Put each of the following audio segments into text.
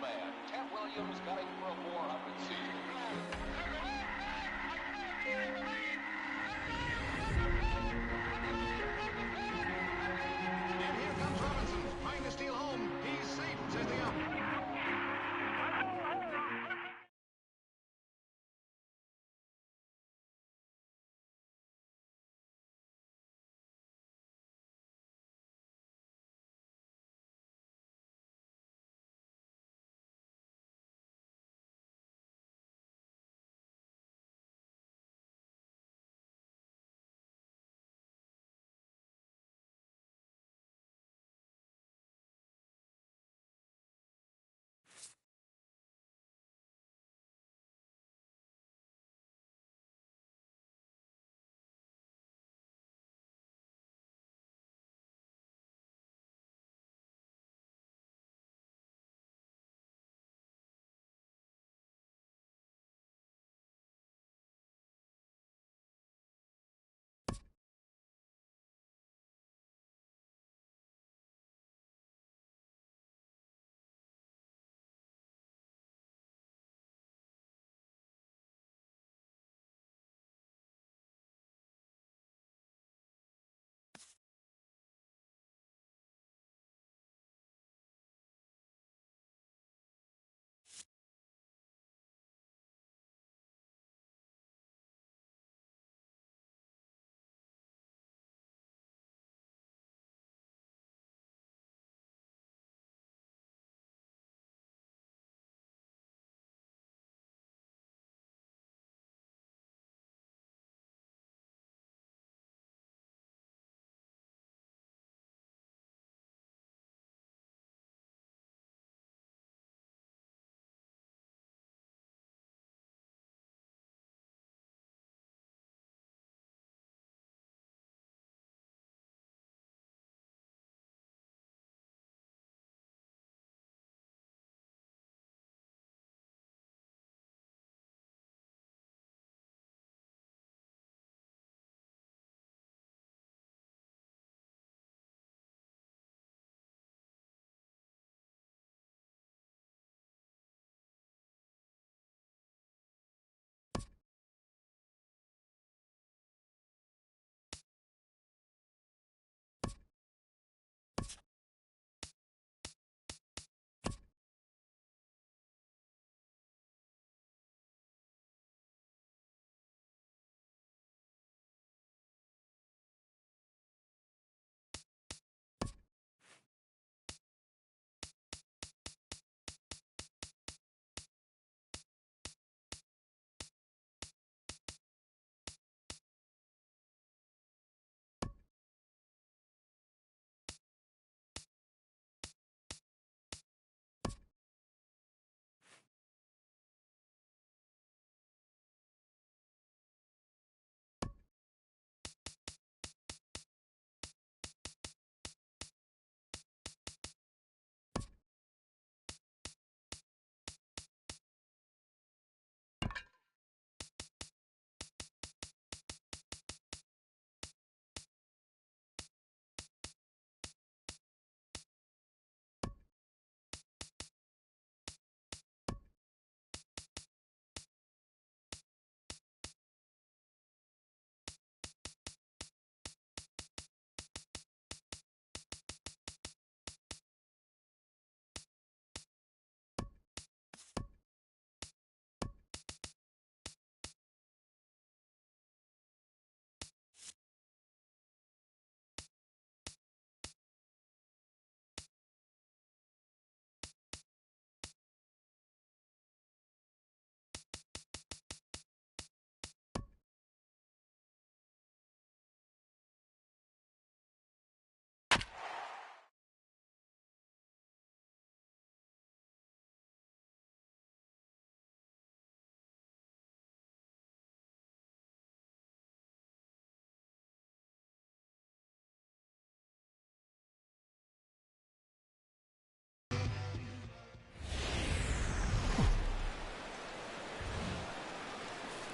baseman. Ted Williams got him for a 400 season. And here comes Robinson, trying to steal home. He's safe, says the ump.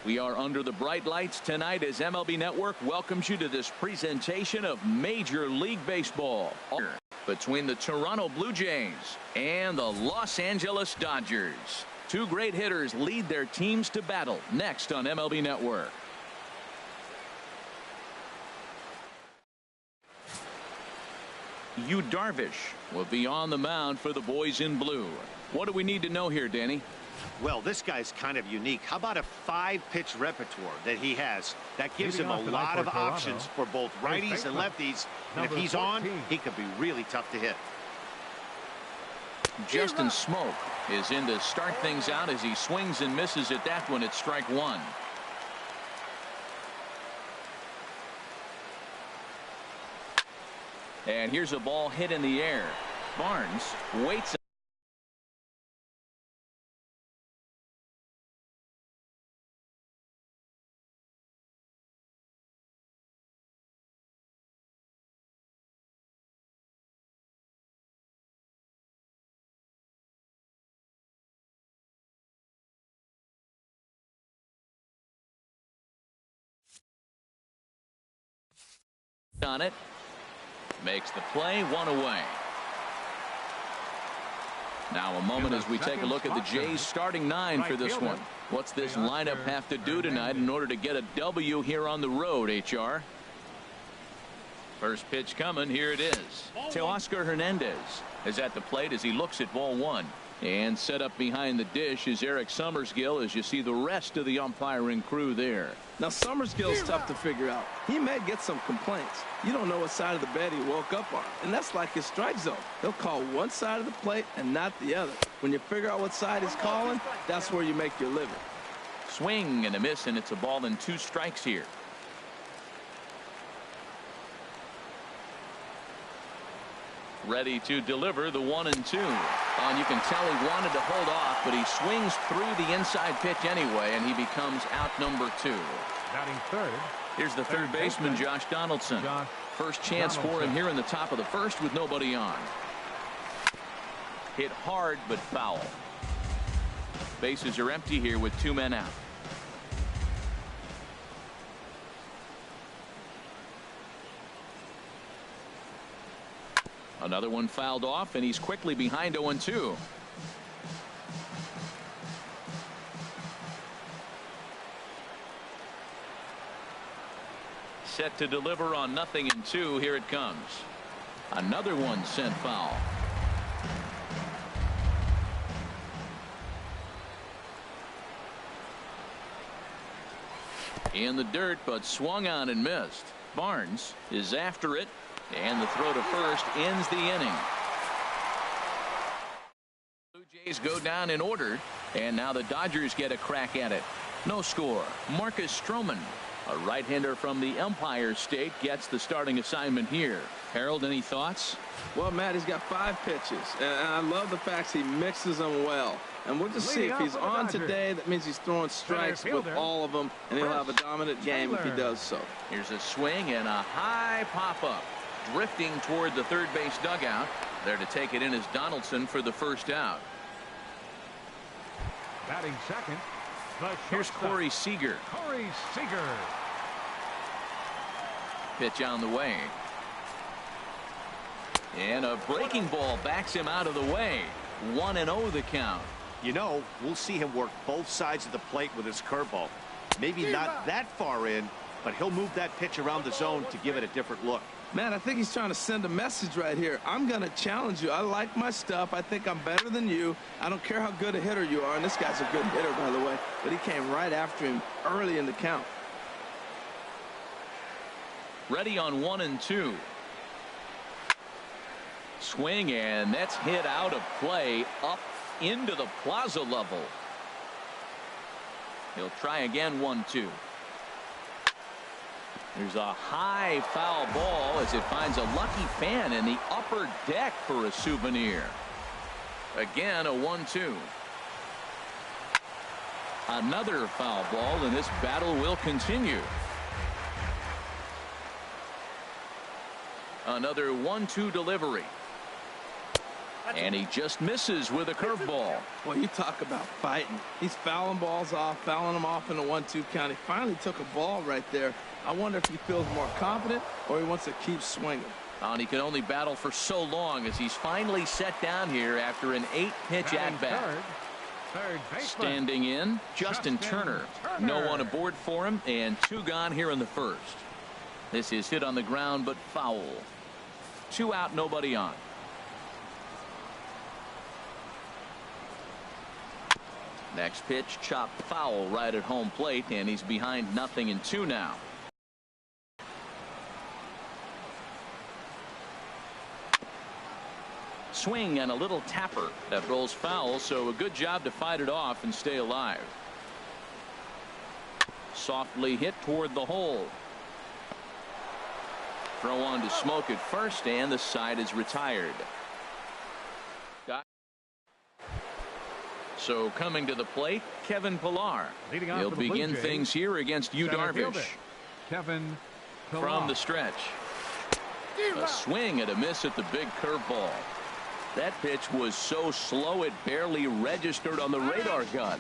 We are under the bright lights tonight as MLB Network welcomes you to this presentation of Major League Baseball. between the Toronto Blue Jays and the Los Angeles Dodgers. Two great hitters lead their teams to battle next on MLB Network. Yu Darvish will be on the mound for the boys in blue. What do we need to know here, Danny? Well, this guy's kind of unique. How about a 5-pitch repertoire that he has? That gives him a lot of options for both righties and lefties. And if he's on, he could be really tough to hit. Justin Smoke is in to start things out as he swings and misses at that one at strike one. And here's a ball hit in the air. Barnes waits. On it. Makes the play, one away. Now a moment as we take a look at the Jays starting 9 for this one. What's this lineup have to do tonight in order to get a W here on the road, HR? First pitch coming. Here it is. Teoscar Hernandez is at the plate as he looks at ball one. And set up behind the dish is Eric Summersgill as you see the rest of the umpiring crew there. Now Summersgill's tough to figure out. He may get some complaints. You don't know what side of the bed he woke up on. And that's like his strike zone. He'll call one side of the plate and not the other. When you figure out what side he's calling, that's where you make your living. Swing and a miss, and it's a ball and 2 strikes here. Ready to deliver the 1-2. And you can tell he wanted to hold off, but he swings through the inside pitch anyway, and he becomes out number 2. Batting third. Here's the third baseman, Josh Donaldson. First chance for him here in the top of the first with nobody on. Hit hard but foul. Bases are empty here with 2 men out. Another one fouled off, and he's quickly behind 0-2. Set to deliver on 0-2. Here it comes. Another one sent foul. In the dirt, but swung on and missed. Barnes is after it. And the throw to first ends the inning. Blue Jays go down in order, and now the Dodgers get a crack at it. No score. Marcus Stroman, a right-hander from the Empire State, gets the starting assignment here. Harold, any thoughts? Well, Matt, he's got 5 pitches, and I love the fact he mixes them well. And we'll just see if he's on today. That means he's throwing strikes with all of them, and he'll have a dominant game if he does so. Here's a swing and a high pop-up. Drifting toward the third base dugout. There to take it in is Donaldson for the first out. Batting second. Here's Corey Seager. Corey Seager. Pitch on the way. And a breaking ball backs him out of the way. 1-0 the count. You know, we'll see him work both sides of the plate with his curveball. Maybe not that far in, but he'll move that pitch around the zone to give it a different look. Man, I think he's trying to send a message right here. I'm going to challenge you. I like my stuff. I think I'm better than you. I don't care how good a hitter you are. And this guy's a good hitter, by the way. But he came right after him early in the count. Ready on 1-2. Swing, and that's hit out of play up into the plaza level. He'll try again. 1-2. There's a high foul ball as it finds a lucky fan in the upper deck for a souvenir. Again, a 1-2. Another foul ball, and this battle will continue. Another 1-2 delivery. And he just misses with a curveball. Well, you talk about fighting. He's fouling balls off, fouling them off in the 1-2 count. He finally took a ball right there. I wonder if he feels more confident or he wants to keep swinging. And he can only battle for so long as he's finally set down here after an 8-pitch at-bat. Standing in, Justin Turner. No one aboard for him, and 2 gone here in the first. This is hit on the ground, but foul. 2 out, nobody on. Next pitch, chopped foul right at home plate, and he's behind 0-2 now. Swing and a little tapper that rolls foul, so a good job to fight it off and stay alive. Softly hit toward the hole. Throw on to Smoke at first, and the side is retired. So coming to the plate, Kevin Pillar. He'll begin things here against Yu Darvish. Kevin Pillar. From the stretch. A swing and a miss at the big curveball. That pitch was so slow it barely registered on the radar gun.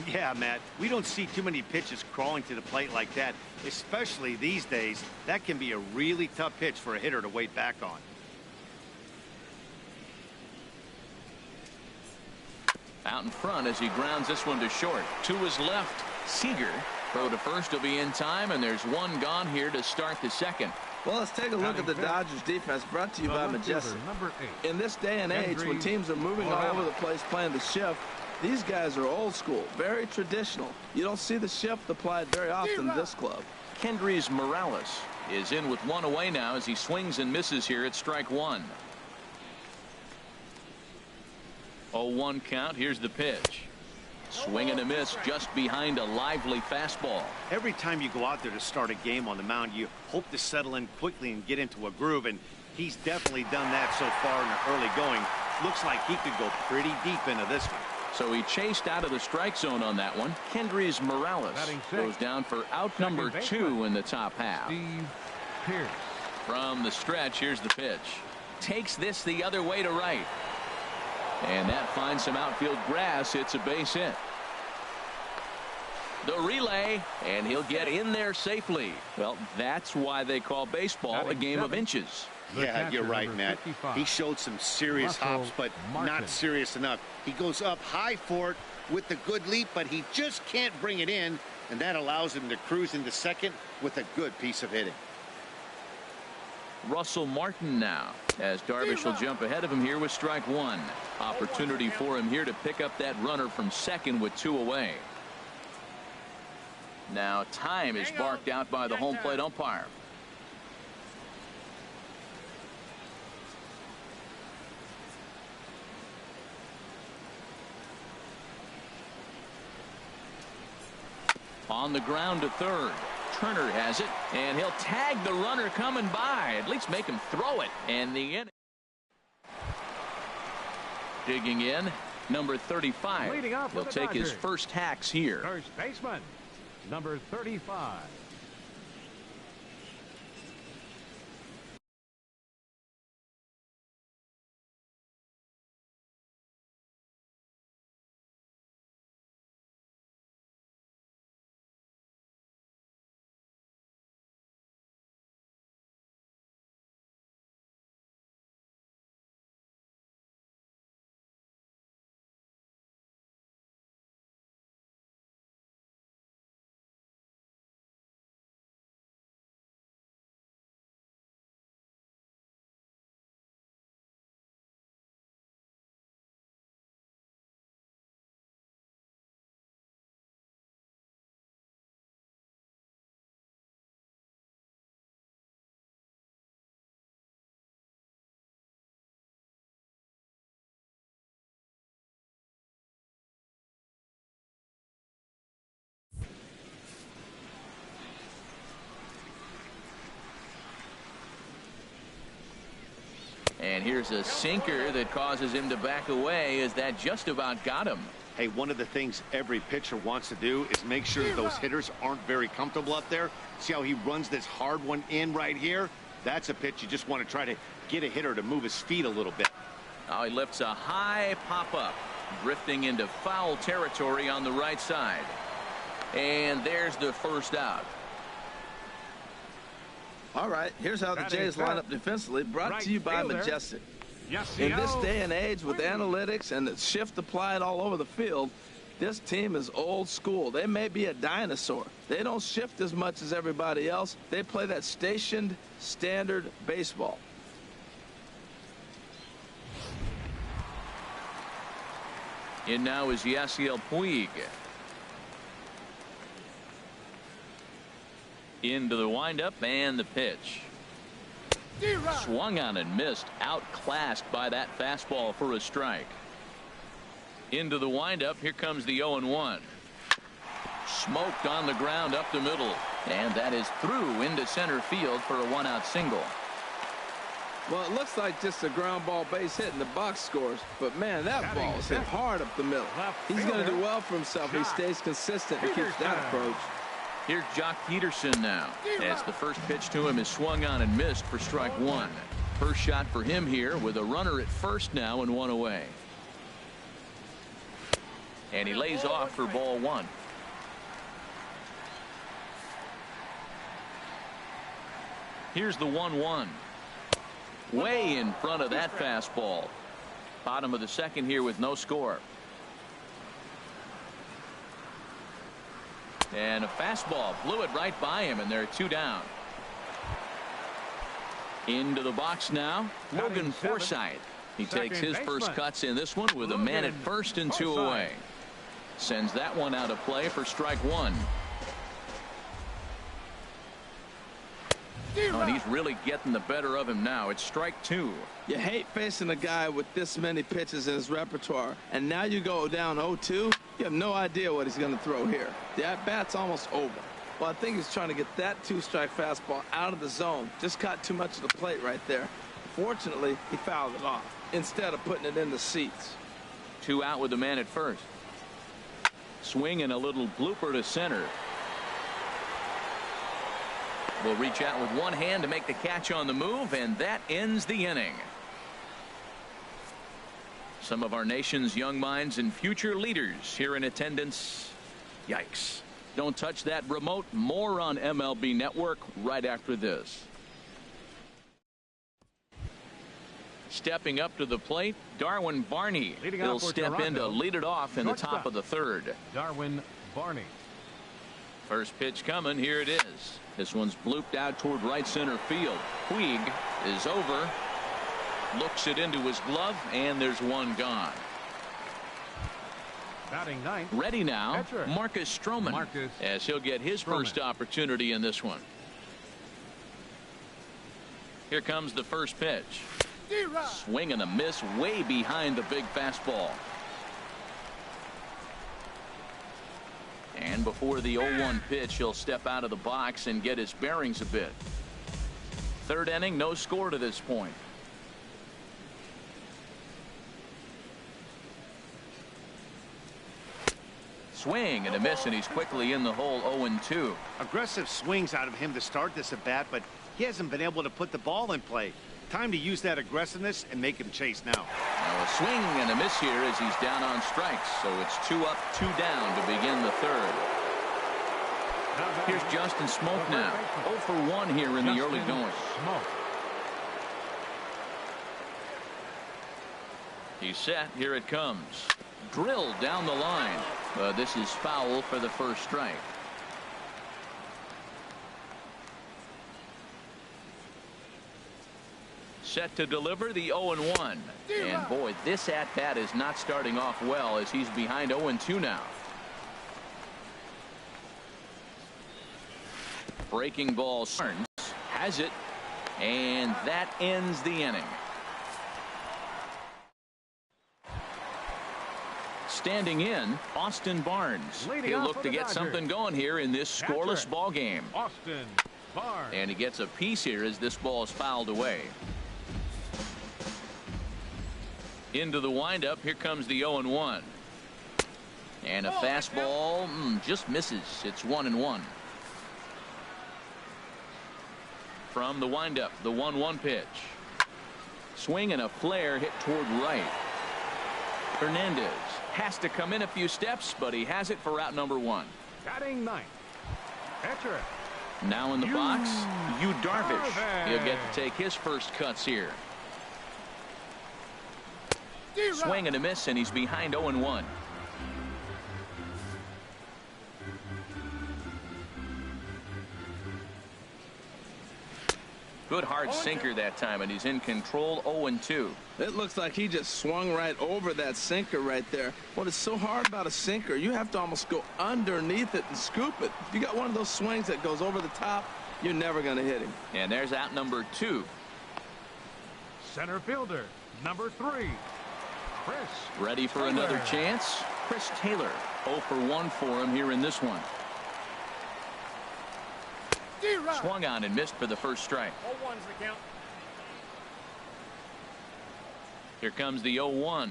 Yeah, Matt, we don't see too many pitches crawling to the plate like that, especially these days. That can be a really tough pitch for a hitter to wait back on. Out in front as he grounds this one to short. To his left, Seager. Throw to first will be in time, and there's 1 gone here to start the second. Well, let's take a look at the Dodgers defense, brought to you by Majestic. In this day and age, when teams are moving all over the place playing the shift, these guys are old school, very traditional. You don't see the shift applied very often in this club. Kendrys Morales is in with 1 away now as he swings and misses here at strike 1. 0-1 count. Here's the pitch. Swing and a miss just behind a lively fastball. Every time you go out there to start a game on the mound, you hope to settle in quickly and get into a groove, and he's definitely done that so far in the early going. Looks like he could go pretty deep into this one. So he chased out of the strike zone on that one. Kendrys Morales goes down for out number 2 in the top half. Steve Pearce. From the stretch, here's the pitch. Takes this the other way to right. And that finds some outfield grass. It's a base hit. The relay, and he'll get in there safely. Well, that's why they call baseball a game of inches. Yeah, you're right, Matt. He showed some serious hops, but not serious enough. He goes up high for it with a good leap, but he just can't bring it in, and that allows him to cruise into second with a good piece of hitting. Russell Martin now, as Darvish will jump ahead of him here with strike 1. Opportunity for him here to pick up that runner from second with 2 away. Now time is barked out by the home plate umpire. On the ground to third. Turner has it, and he'll tag the runner coming by, at least make him throw it. And the inning. Digging in, number 35. He'll take his first hacks here. First baseman, number 35. And here's a sinker that causes him to back away, as that just about got him. Hey, one of the things every pitcher wants to do is make sure that those hitters aren't very comfortable up there. See how he runs this hard one in right here? That's a pitch you just want to try to get a hitter to move his feet a little bit. Now he lifts a high pop-up, drifting into foul territory on the right side. And there's the first out. All right, here's how the Jays line up defensively, brought to you by Majestic. In this day and age with analytics and the shift applied all over the field, this team is old school. They may be a dinosaur. They don't shift as much as everybody else. They play that stationed, standard baseball. In now is Yasiel Puig. Into the windup and the pitch. Swung on and missed. Outclassed by that fastball for a strike. Into the windup. Here comes the 0-1. Smoked on the ground up the middle. And that is through into center field for a 1-out single. Well, it looks like just a ground ball base hit and the box scores. But, man, that ball is hit hard up the middle. He's going to do well for himself. He stays consistent and keeps that approach. Here's Jock Peterson now, as the first pitch to him is swung on and missed for strike one. First shot for him here with a runner at first now and one away. And he lays off for ball one. Here's the 1-1. Way in front of that fastball. Bottom of the second here with no score. And a fastball blew it right by him, and they're 2 down. Into the box now, Logan Forsythe. He takes his first cuts in this one with a man at first and 2 away. Sends that one out of play for strike one. Oh, and he's really getting the better of him now. It's strike two. You hate facing a guy with this many pitches in his repertoire, and now you go down 0-2. You have no idea what he's going to throw here. The at-bat's almost over. Well, I think he's trying to get that 2-strike fastball out of the zone. Just caught too much of the plate right there. Fortunately, he fouled it off instead of putting it in the seats. 2 out with the man at first. Swing and a little blooper to center. Will reach out with one hand to make the catch on the move, and that ends the inning. Some of our nation's young minds and future leaders here in attendance. Yikes. Don't touch that remote. More on MLB Network right after this. Stepping up to the plate, Darwin Barney. He'll step in to lead it off in the top of the third. Darwin Barney. First pitch coming. Here it is. This one's blooped out toward right center field. Puig is over. Looks it into his glove, and there's one gone. Batting ninth. Ready now, Catcher. Marcus Stroman, as he'll get his first opportunity in this one. Here comes the first pitch. Swing and a miss way behind the big fastball. And before the 0-1 pitch, he'll step out of the box and get his bearings a bit. Third inning, no score to this point. Swing and a miss, and he's quickly in the hole. 0-2. Aggressive swings out of him to start this at bat, but he hasn't been able to put the ball in play. Time to use that aggressiveness and make him chase now. Now a swing and a miss here as he's down on strikes. So it's 2 up, 2 down to begin the third. Here's Justin Smoke now. 0 for 1 here in the early going. He's set. Here it comes. Drilled down the line. This is foul for the first strike. Set to deliver the 0-1. And boy, this at-bat is not starting off well as he's behind 0-2 now. Breaking ball has it, and that ends the inning. Standing in, Austin Barnes. He'll look to get something going here in this scoreless ball game. Austin Barnes. And he gets a piece here as this ball is fouled away. Into the windup. Here comes the 0-1. And a fastball just misses. It's 1-1. From the windup, the 1-1 pitch. Swing and a flare hit toward right. Hernandez has to come in a few steps, but he has it for out number 1. Batting ninth. Catcher. Now in the box, Yu Darvish. He'll get to take his first cuts here. Swing and a miss, and he's behind 0-1. Good hard sinker that time, and he's in control. 0-2. It looks like he just swung right over that sinker right there. What is so hard about a sinker, you have to almost go underneath it and scoop it. If you got one of those swings that goes over the top, you're never going to hit him. And there's out number 2. Center fielder, number 3. Chris. Ready for another chance? Chris Taylor. 0 for 1 for him here in this one. Swung on and missed for the first strike. 0-1's the count. Here comes the 0-1.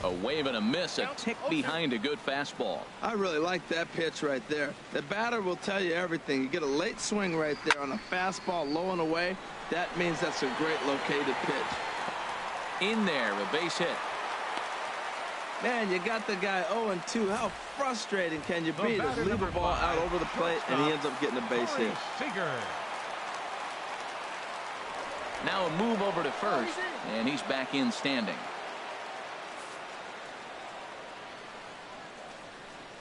A wave and a miss, a tick behind a good fastball. I really like that pitch right there. The batter will tell you everything. You get a late swing right there on a fastball low and away. That means that's a great located pitch. In there, a base hit. Man, you got the guy 0-2. How frustrating can you be to leave a ball out over the plate and he ends up getting a base hit? Now a move over to first, and he's back in standing.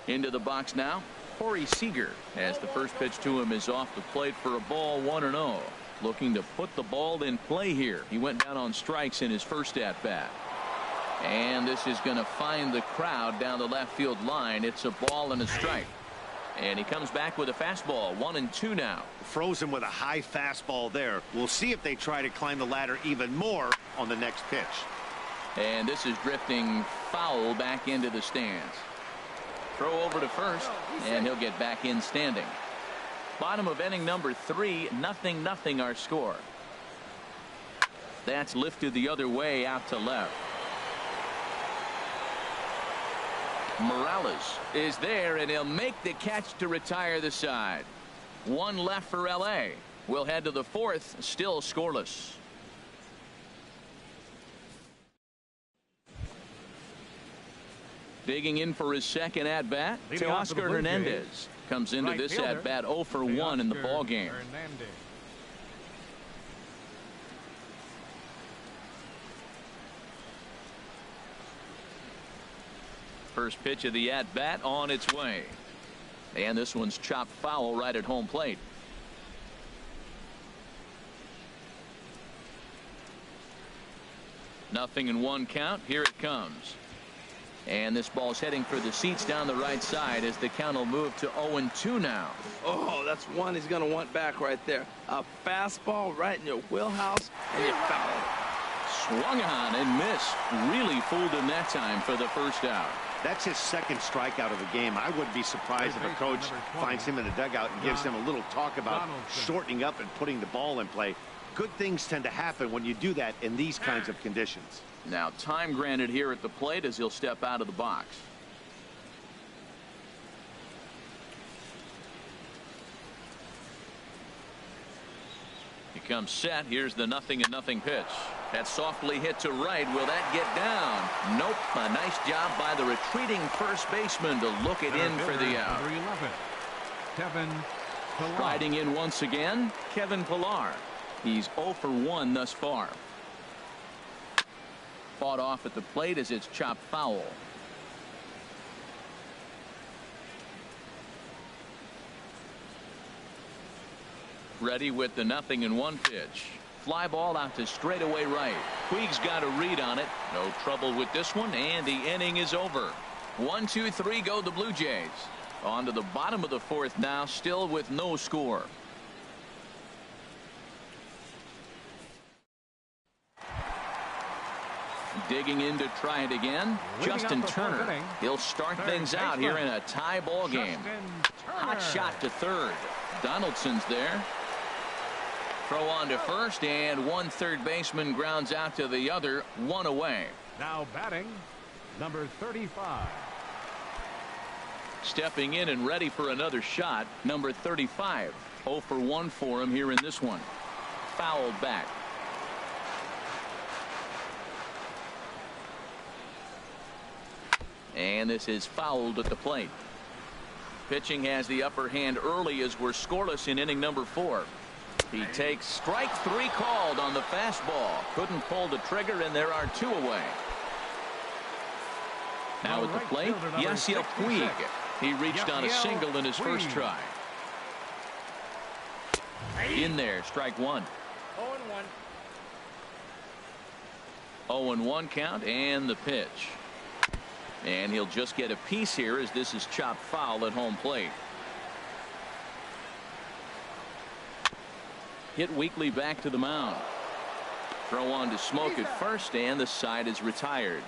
Into the box now, Corey Seager, as the first pitch to him is off the plate for a ball. 1-0. Looking to put the ball in play here. He went down on strikes in his first at bat. And this is going to find the crowd down the left field line. It's a ball and a strike. And he comes back with a fastball. 1-2 now. Frozen with a high fastball there. We'll see if they try to climb the ladder even more on the next pitch. And this is drifting foul back into the stands. Throw over to first, and he'll get back in standing. Bottom of inning number 3, 0-0 our score. That's lifted the other way out to left. Morales is there, and he'll make the catch to retire the side. One left for LA. We'll head to the 4th, still scoreless. Digging in for his second at bat, Teoscar Hernandez comes into this at bat 0 for 1 in the ball game. First pitch of the at bat on its way, and this one's chopped foul right at home plate. Nothing in 1 count. Here it comes. And this ball's heading for the seats down the right side as the count will move to 0-2 now. Oh, that's one he's going to want back right there. A fastball right in your wheelhouse, and you foul it. Swung on and missed. Really fooled him that time for the first out. That's his second strikeout of the game. I wouldn't be surprised if a coach finds him in the dugout and gives him a little talk about shortening up and putting the ball in play. Good things tend to happen when you do that in these kinds of conditions. Now time granted here at the plate as he'll step out of the box. He comes set. Here's the 0-0 pitch. That's softly hit to right. Will that get down? Nope. A nice job by the retreating first baseman to look it in for the out. Riding in once again, Kevin Pillar. He's 0 for 1 thus far. Fought off at the plate as it's chopped foul. Ready with the 0-1 pitch. Fly ball out to straightaway right. Puig's got a read on it. No trouble with this one, and the inning is over. 1, 2, 3 go the Blue Jays. On to the bottom of the 4th now, still with no score. Digging in to try it again, Justin Turner. He'll start things out here in a tie ball game. Hot shot to third. Donaldson's there. Throw on to first, and one third baseman grounds out to the other. 1 away. Now batting, number 35. Stepping in and ready for another shot, number 35. 0 for 1 for him here in this one. Fouled back. And this is fouled at the plate. Pitching has the upper hand early as we're scoreless in inning number 4. He takes strike 3 called on the fastball. Couldn't pull the trigger, and there are 2 away. Now at the plate, Yasiel Puig. He reached on a single in his first try. In there, strike 1. 0-1 count, and the pitch. And he'll just get a piece here as this is chopped foul at home plate. Hit weakly back to the mound. Throw on to Smoke at first, and the side is retired.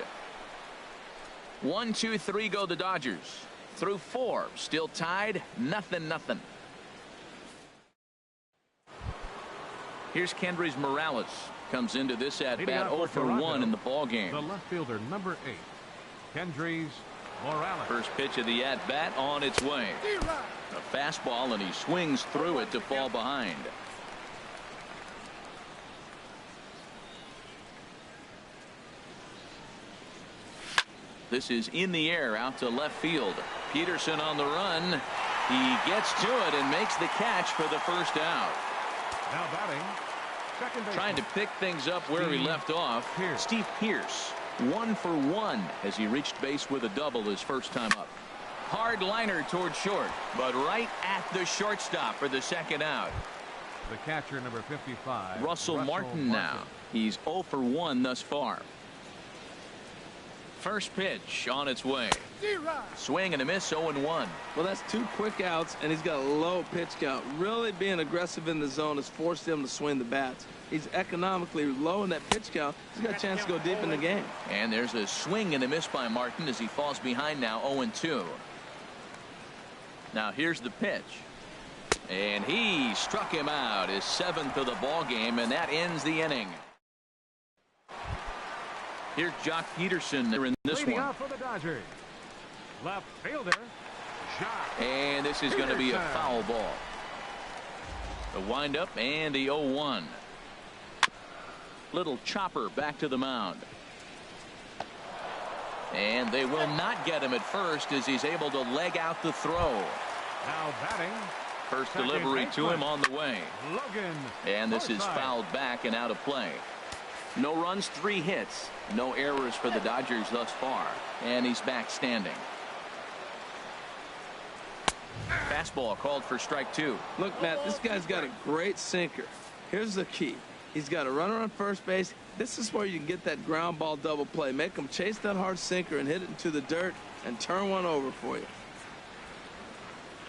1, 2, 3 go the Dodgers. Through 4, still tied, 0-0. Here's Kendrys Morales. Comes into this at bat 0 for 1 in the ball game. The left fielder, number 8, Kendrys Morales. First pitch of the at bat on its way. A fastball, and he swings through it to fall behind. This is in the air out to left field. Peterson on the run. He gets to it and makes the catch for the first out. Now batting, second base. Trying to pick things up where he left off. Steve Pearce, 1 for 1 as he reached base with a double his first time up. Hard liner toward short, but right at the shortstop for the second out. The catcher, number 55, Russell Martin now. He's 0 for 1 thus far. First pitch on its way. Swing and a miss, 0-1. Well, that's 2 quick outs, and he's got a low pitch count. Really being aggressive in the zone has forced him to swing the bats. He's economically low in that pitch count. He's got a chance to go deep in the game. And there's a swing and a miss by Martin as he falls behind now, 0-2. Now here's the pitch. And he struck him out, his 7th of the ball game, and that ends the inning. Here's Jock Peterson in this Leading one. off for the Dodgers, left fielder, Jock. And this is going to be a foul ball. The windup and the 0-1. Little chopper back to the mound. And they will not get him at first as he's able to leg out the throw. Now batting, First delivery to him on the way. Logan. And this is fouled back and out of play. No runs, 3 hits. No errors for the Dodgers thus far. And he's back standing. Fastball called for strike 2. Look, Matt, this guy's got a great sinker. Here's the key. He's got a runner on first base. This is where you can get that ground ball double play. Make him chase that hard sinker and hit it into the dirt and turn one over for you.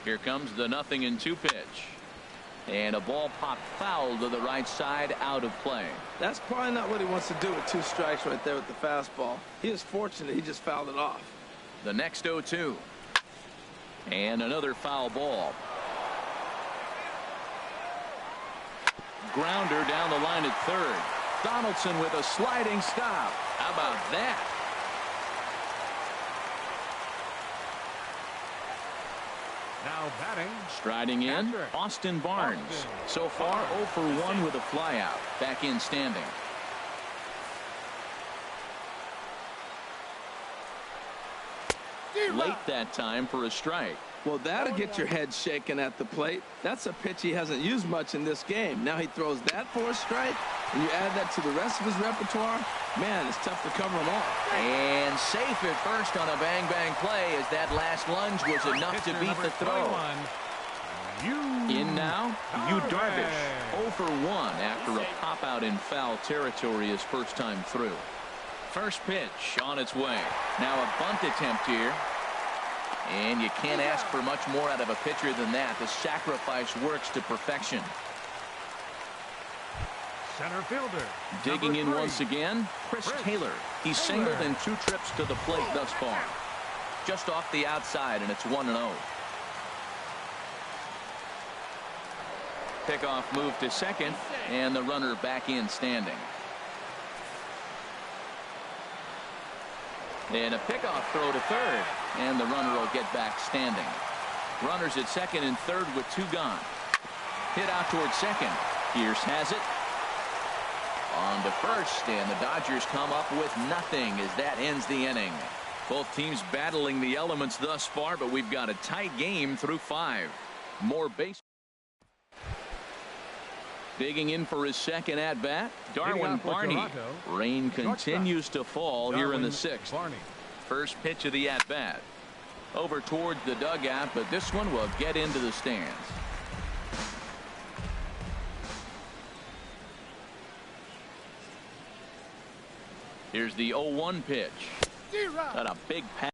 Here comes the 0-2 pitch. And a ball popped foul to the right side, out of play. That's probably not what he wants to do with 2 strikes right there with the fastball. He is fortunate he just fouled it off. The next 0-2. And another foul ball. Grounder down the line at third. Donaldson with a sliding stop. How about that? Now batting, Striding in, Austin Barnes. So far 0 for 1 with a flyout. Back in standing. Late that time for a strike. Well, that'll get your head shaken at the plate. That's a pitch he hasn't used much in this game. Now he throws that for a strike, and you add that to the rest of his repertoire. Man, it's tough to cover them all. And safe at first on a bang-bang play as that last lunge was enough to beat the throw. In now, Yu Darvish, 0 for 1 after a pop-out in foul territory his first time through. First pitch on its way. Now a bunt attempt here. And you can't ask for much more out of a pitcher than that. The sacrifice works to perfection. center fielder, Digging in once again, Chris Taylor. He's singled in 2 trips to the plate thus far. Just off the outside, and it's 1-0. Pickoff move to second, and the runner back in standing. And a pickoff throw to third, and the runner will get back standing. Runners at second and third with 2 gone. Hit out towards second. Pierce has it. On to first, and the Dodgers come up with nothing as that ends the inning. Both teams battling the elements thus far, but we've got a tight game through 5. More base. Digging in for his second at bat, Darwin Barney. Rain continues to fall here in the 6th. First pitch of the at bat. Over towards the dugout, but this one will get into the stands. Here's the 0-1 pitch. And a big pass.